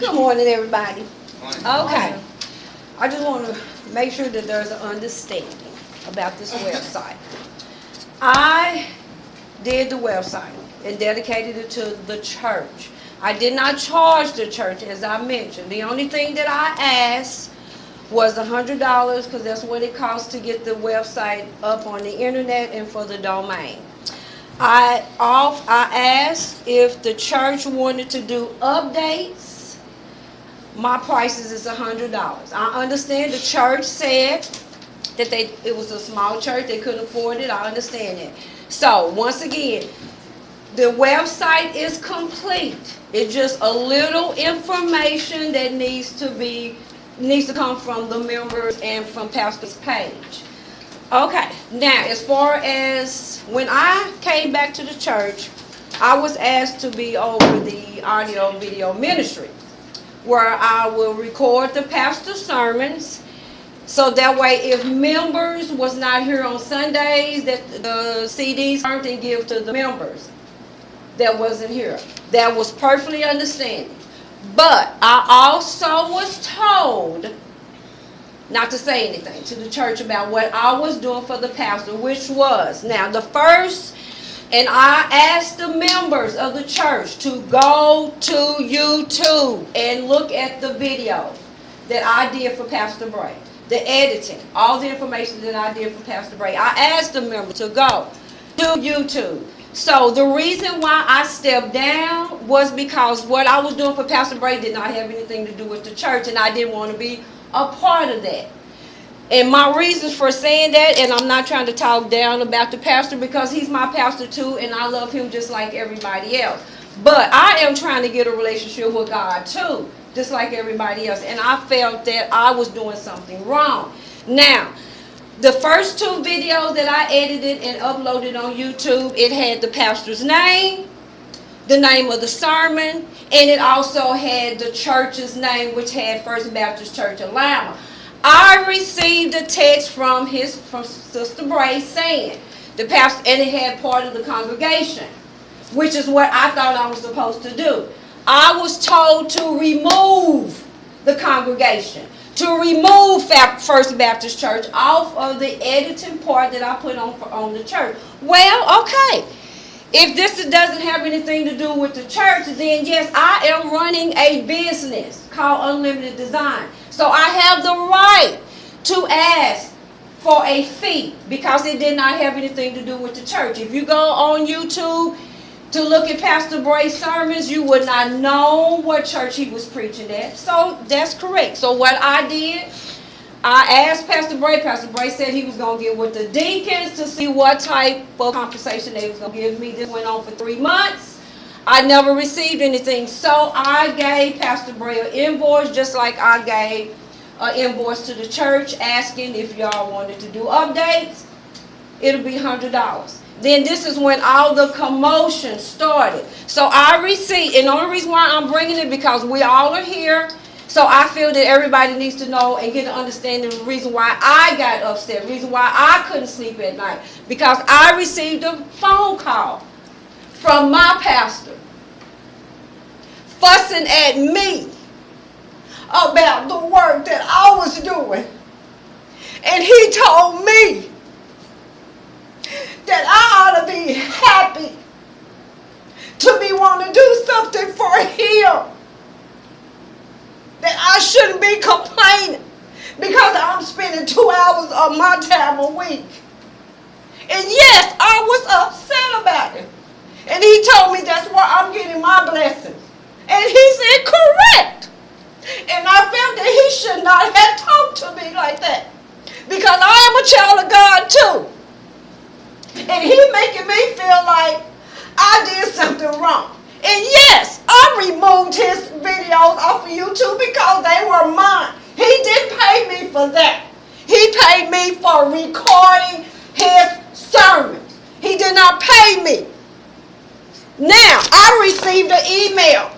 Good morning, everybody. Morning. Okay. I just want to make sure that there's an understanding about this website. I did the website and dedicated it to the church. I did not charge the church, as I mentioned. The only thing that I asked was $100 because that's what it costs to get the website up on the internet and for the domain. I asked if the church wanted to do updates. My prices is $100. I understand the church said that it was a small church, they couldn't afford it. I understand it. So once again, the website is complete. It's just a little information that needs to come from the members and from Pastor's page. Okay, now as far as when I came back to the church, I was asked to be over the audio video ministry, where I will record the pastor's sermons, so that way if members was not here on Sundays, that the CDs weren't and give to the members that wasn't here. That was perfectly understanding. But I also was told not to say anything to the church about what I was doing for the pastor, which was, now the first, and I asked the members of the church to go to YouTube and look at the video that I did for Pastor Bray, the editing, all the information that I did for Pastor Bray. I asked the members to go to YouTube. So the reason why I stepped down was because what I was doing for Pastor Bray did not have anything to do with the church, and I didn't want to be a part of that. And my reasons for saying that, and I'm not trying to talk down about the pastor because he's my pastor too, and I love him just like everybody else. But I am trying to get a relationship with God too, just like everybody else. And I felt that I was doing something wrong. Now, the first two videos that I edited and uploaded on YouTube, it had the pastor's name, the name of the sermon, and it also had the church's name, which had First Baptist Church Lima. I received a text from Sister Bray saying the pastor, and it had part of the congregation, which is what I thought I was supposed to do. I was told to remove the congregation, to remove First Baptist Church off of the editing part that I put on the church. Well, okay. If this doesn't have anything to do with the church, then yes, I am running a business called Unlimited Design. So I have the right to ask for a fee because it did not have anything to do with the church. If you go on YouTube to look at Pastor Bray's sermons, you would not know what church he was preaching at. So that's correct. So what I did, I asked Pastor Bray. Pastor Bray said he was going to get with the deacons to see what type of compensation they was going to give me. This went on for 3 months. I never received anything. So I gave Pastor Bray an invoice, just like I gave an invoice to the church asking if y'all wanted to do updates. It'll be $100. Then this is when all the commotion started. So I received, and the only reason why I'm bringing it because we all are here. So I feel that everybody needs to know and get an understanding of the reason why I got upset, the reason why I couldn't sleep at night. Because I received a phone call from my pastor fussing at me about the work that I was doing. And he told me that I ought to be happy to be wanting to do something for him. That I shouldn't be complaining because I'm spending 2 hours of my time a week. And yes, I was upset about it. And he told me that's where I'm getting my blessings. And he said, correct. And I felt that he should not have talked to me like that. Because I am a child of God too. And he making me feel like I did something wrong. And yes, I removed his videos off of YouTube because they were mine. He didn't pay me for that. He paid me for recording his sermons. He did not pay me. Now, I received an email.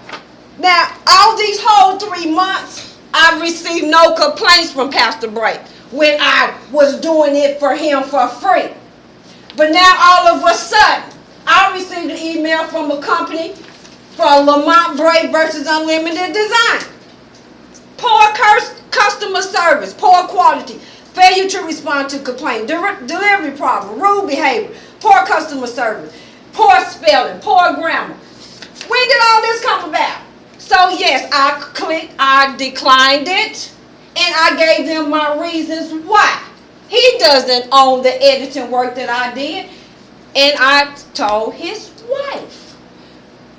Now, all these whole 3 months, I received no complaints from Pastor Bray when I was doing it for him for free. But now, all of a sudden, I received an email from a company for LaMonte Bray versus Unlimited Design. Poor customer service, poor quality, failure to respond to complaint, delivery problem, rude behavior, poor customer service, poor spelling, poor grammar. When did all this come about? So yes, I declined it, and I gave them my reasons why. He doesn't own the editing work that I did, and I told his wife,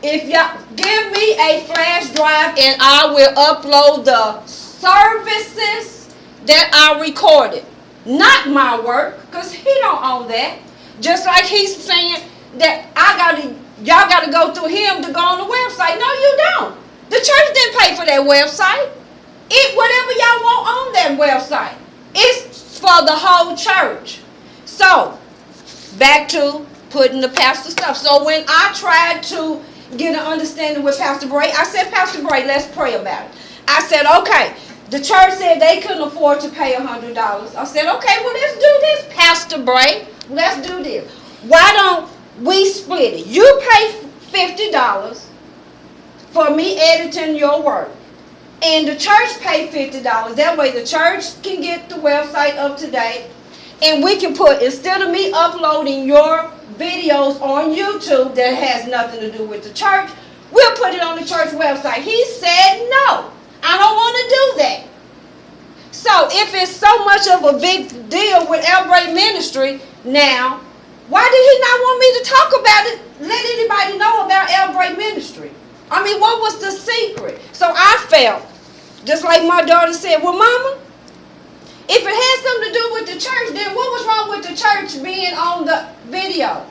if y'all give me a flash drive and I will upload the services that I recorded, not my work, because he don't own that. Just like he's saying that y'all got to go through him to go on the website. No, you don't. The church didn't pay for that website. Whatever y'all want on that website, it's for the whole church. So, back to putting the pastor stuff. So when I tried to get an understanding with Pastor Bray, I said, Pastor Bray, let's pray about it. I said, okay, the church said they couldn't afford to pay $100. I said, okay, well, let's do this, Pastor Bray. Let's do this. Why don't we split it? You pay $50 for me editing your work, and the church pay $50. That way the church can get the website up to date, and we can put, instead of me uploading your videos on YouTube that has nothing to do with the church, we'll put it on the church website. He said, no, I don't want to do that. So if it's so much of a big deal with El Bray Ministry now, why did he not want me to talk about it, let anybody know about El Bray Ministry? I mean, what was the secret? So I felt, just like my daughter said, well, Mama, if it had something to do with the church, then what was wrong with the church being on the video?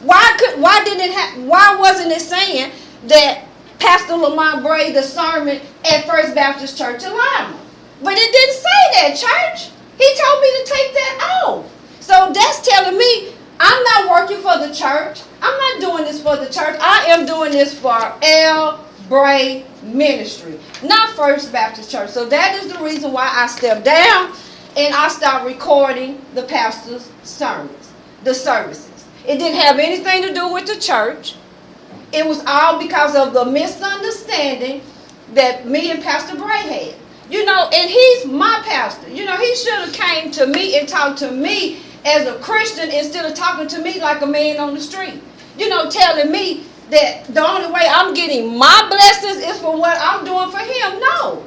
Why wasn't it saying that Pastor LaMonte Bray, the sermon at First Baptist Church Lima? But it didn't say that, church. He told me to take that off. So that's telling me I'm not working for the church. I'm not doing this for the church. I am doing this for El Bray Ministry, not First Baptist Church. So that is the reason why I stepped down and I stopped recording the pastor's sermons, the services. It didn't have anything to do with the church. It was all because of the misunderstanding that me and Pastor Bray had. You know, and he's my pastor. You know, he should have came to me and talked to me as a Christian instead of talking to me like a man on the street. You know, telling me that the only way I'm getting my blessings is for what I'm doing for him. No.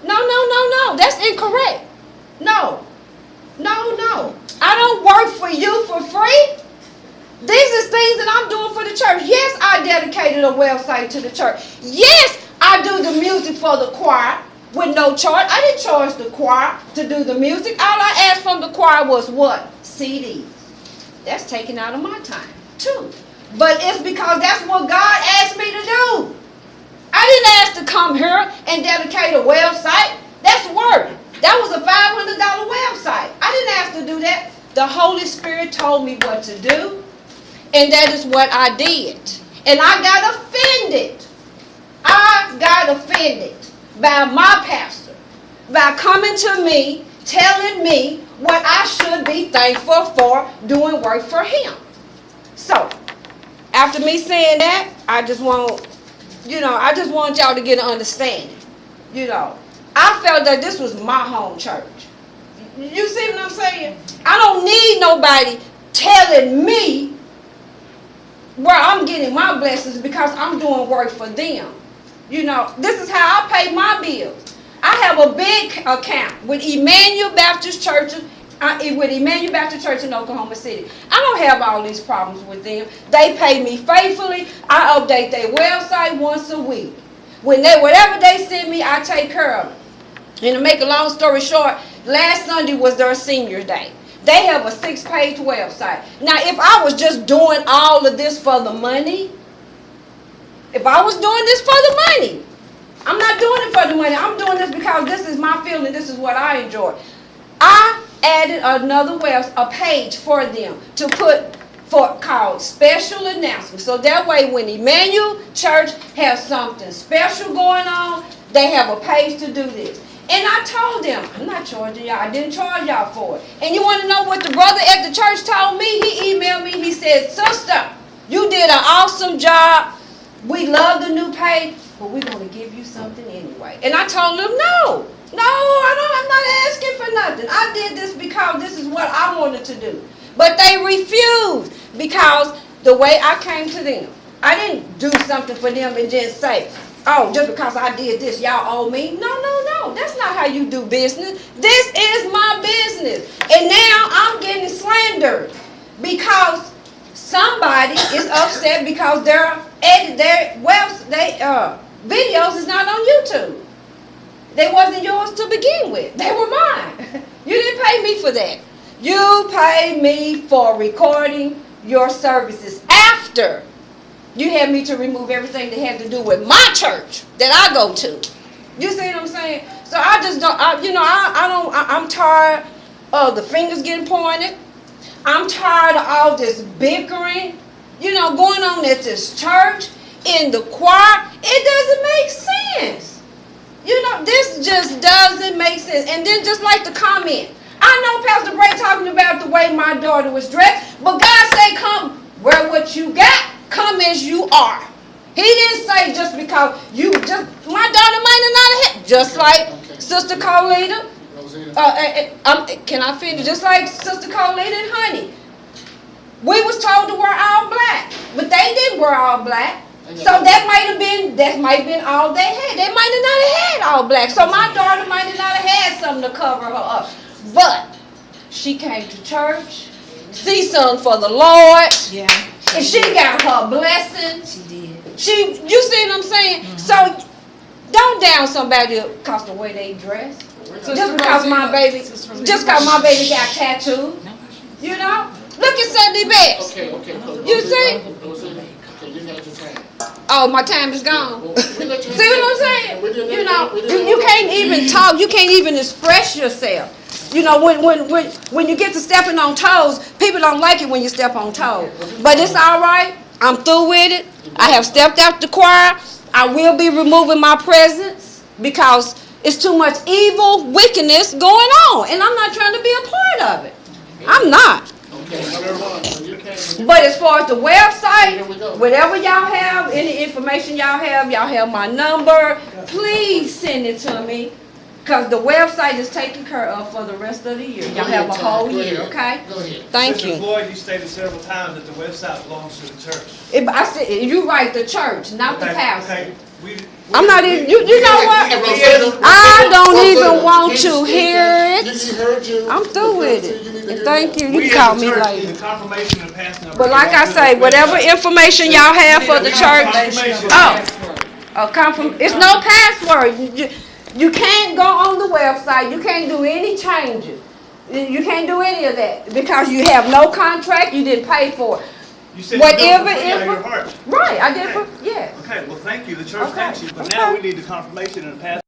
No. That's incorrect. No. I don't work for you for free. These are things that I'm doing for the church. Yes, I dedicated a website to the church. Yes, I do the music for the choir with no charge. I didn't charge the choir to do the music. All I asked from the choir was what? CDs. That's taken out of my time too. But it's because that's what God asked me to do. I didn't ask to come here and dedicate a website. That's work. That was a $500 website. I didn't ask to do that. The Holy Spirit told me what to do, and that is what I did. And I got offended. I got offended by my pastor, by coming to me, telling me what I should be thankful for doing work for him. So, after me saying that, I just want y'all to get an understanding. You know, I felt that this was my home church. You see what I'm saying? I don't need nobody telling me where I'm getting my blessings because I'm doing work for them. You know, this is how I pay my bills. I have a big account with Emmanuel Baptist Church, in Oklahoma City. I don't have all these problems with them. They pay me faithfully. I update their website once a week. Whatever they send me, I take care of it. And to make a long story short, last Sunday was their senior day. They have a 6-page website. Now, if I was just doing all of this for the money, if I was doing this for the money, I'm not doing it for the money. I'm doing this because this is my feeling. This is what I enjoy. I added another a page for them to put called special announcements. So that way when Emmanuel Church has something special going on, they have a page to do this. And I told them, I'm not charging y'all. I didn't charge y'all for it. And you want to know what the brother at the church told me? He emailed me. He said, sister, you did an awesome job we love the new page, but we're going to give you something anyway. And I told them, no, I'm not asking for nothing. I did this because this is what I wanted to do. But they refused because the way I came to them, I didn't do something for them and just say, oh, just because I did this, y'all owe me. No. That's not how you do business. This is my business. And now I'm getting slandered because somebody is upset because their videos is not on YouTube. They wasn't yours to begin with. They were mine. You didn't pay me for that. You paid me for recording your services after you had me to remove everything that had to do with my church that I go to. You see what I'm saying? So I just don't, I'm tired of the fingers getting pointed. I'm tired of all this bickering, going on at this church, in the choir. It doesn't make sense. This just doesn't make sense. And then just like the comment, I know Pastor Bray talking about the way my daughter was dressed, but God said, come wear what you got, come as you are. He didn't say just because my daughter might have not had, just like Sister Colita. Can I finish? Just like Sister Colita and Honey. We was told to wear all black, but they didn't wear all black. So that might have been all they had. They might have not have had all black. So my daughter might have not have had something to cover her up. But she came to church, see something for the Lord. Yeah. And she got her blessing. She did. You see what I'm saying? Mm-hmm. So don't down somebody because of the way they dress. Just because my baby got tattooed. Look at Sunday best. Okay. You see? Oh, my time is gone. See what I'm saying? You can't even talk. You can't even express yourself. When you get to stepping on toes, people don't like it when you step on toes. But it's all right. I'm through with it. I have stepped out the choir. I will be removing my presence because it's too much evil, wickedness going on. And I'm not trying to be a part of it. I'm not. But as far as the website, whatever y'all have, any information y'all have my number, please send it to me. Because the website is taken care of for the rest of the year. Y'all have a whole year, okay? Thank you. Mr. Floyd, you stated several times that the website belongs to the church. I said, you're right, the church, not the pastor. Okay. I'm not even, you know what? I don't even want to hear it. I'm through with it. Thank you. You can call me later. But like I say, whatever information y'all have for the church, it's no password. You can't go on the website. You can't do any changes. You can't do any of that because you have no contract. You didn't pay for it. You said whatever your heart. Right, I did. Yeah. Okay, well, thank you. The church thanks you. But now we need the confirmation and the pass.